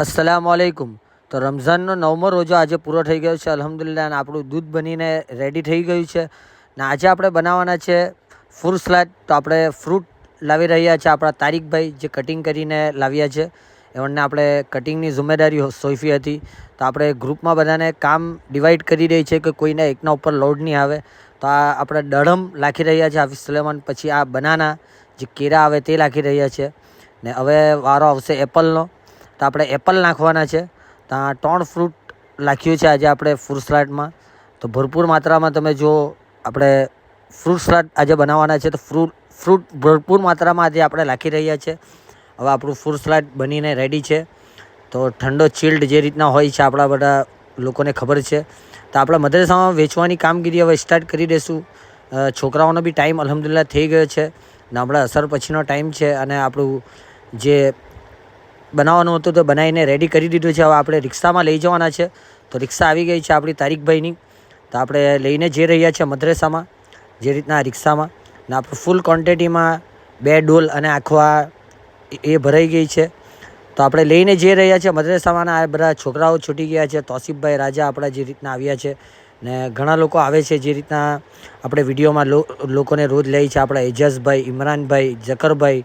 अस्सलामुअलैकुम। तो रमज़ानનો 9મો રોજો આજે પૂરો થઈ ગયો છે અલ્હમ્દુલિલ્લાહ, અને આપણું દૂધ બનીને રેડી થઈ ગયું છે ને આજે આપણે બનાવવાના છે ફ્રૂટ સલાડ। તો આપણે ફ્રૂટ લાવી રહ્યા છે આપણા તારીકભાઈ, જે કટિંગ કરીને લાવ્યા છે। એમને આપણે કટિંગની જિમ્મેદારી સોંપી હતી। તો આપણે ગ્રુપમાં બધાને કામ ડિવાઈડ કરી રહી છે કે કોઈને એકના ઉપર લોડ નહીં આવે। તો આ આપણે દડમ નાખી રહ્યા છે હાફિઝ સુલેમાન, પછી આ બનાના જે કેળા આવે તે નાખી રહ્યા છે ને હવે વારો આવશે એપલનો। તો આપણે એપલ નાખવાના છે। તો આ 3 ફ્રૂટ નાખ્યું છે આજે આપણે ફ્રૂટ સલાડમાં। તો ભરપૂર માત્રામાં તમે જો આપણે ફ્રૂટ સલાડ આજે બનાવવાના છે, તો ફ્રૂટ ભરપૂર માત્રામાં આજે આપણે નાખી રહ્યા છે। હવે આપણું ફ્રૂટ સલાડ બનીને રેડી છે। તો ઠંડો ચિલ્ડ જે રીતના હોય છે આપણા બધા લોકોને ખબર છે। તો આપણા મદ્રેસામાં વેચવાની કામગીરી હવે સ્ટાર્ટ કરી દઈશું। છોકરાઓનો બી ટાઈમ અલ્હમ્દુલિલ્લાહ થઈ ગયો છે ને હમણાં અસર પછીનો ટાઈમ છે, અને આપણું જે બનાવવાનું હતું તો બનાવીને રેડી કરી દીધું છે। હવે આપણે રિક્ષામાં લઈ જવાના છે। તો રિક્ષા આવી ગઈ છે આપણી તારીકભાઈની। તો આપણે લઈને જઈ રહ્યા છીએ મદ્રેસામાં, જે રીતના રિક્ષામાં, ને આપણે ફૂલ ક્વોન્ટિટીમાં 2 ડોલ અને આખવા એ ભરાઈ ગઈ છે। તો આપણે લઈને જઈ રહ્યા છીએ મદ્રેસામાં। આ બધા છોકરાઓ છૂટી ગયા છે। તોસીફભાઈ રાજા આપણા જે રીતના આવ્યા છે, ને ઘણા લોકો આવે છે જે રીતના આપણે વિડીયોમાં લોકોને રોજ લે છે। આપણા એજાઝભાઈ, ઇમરાનભાઈ, ઝકરભાઈ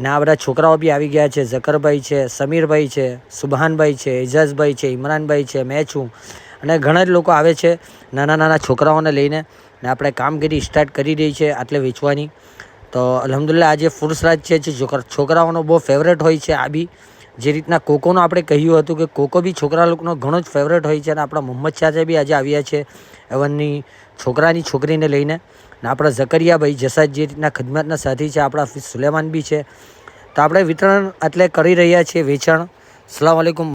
ને આ બધા છોકરાઓ બી આવી ગયા છે। ઝકરભાઈ છે, સમીરભાઈ છે, સુબહાનભાઈ છે, એજાઝભાઈ છે, ઇમરાનભાઈ છે, મેં છું, અને ઘણા જ લોકો આવે છે નાના નાના છોકરાઓને લઈને, ને આપણે કામગીરી સ્ટાર્ટ કરી રહી છે આટલે વેચવાની। તો અલ્હમ્દુલિલ્લાહ આજે ફ્રૂટ સલાડ છે જે છોકરાઓનો બહુ ફેવરેટ હોય છે। આ બી જે રીતના કોકોનો આપણે કહ્યું હતું કે કોકો બી છોકરા લોકોનો ઘણો જ ફેવરેટ હોય છે, અને આપણા મોહમ્મદ શાહ બી આજે આવ્યા છે એવનની છોકરાની છોકરીને લઈને, ને આપણા ઝકરિયાભાઈ જસાદ જે રીતના ખદમતના સાથી છે, આપણા હાફિઝ સુલેમાન બી છે। તો આપણે વિતરણ એટલે કરી રહ્યા છીએ વેચાણ। અસ્સલામુ અલૈકુમ।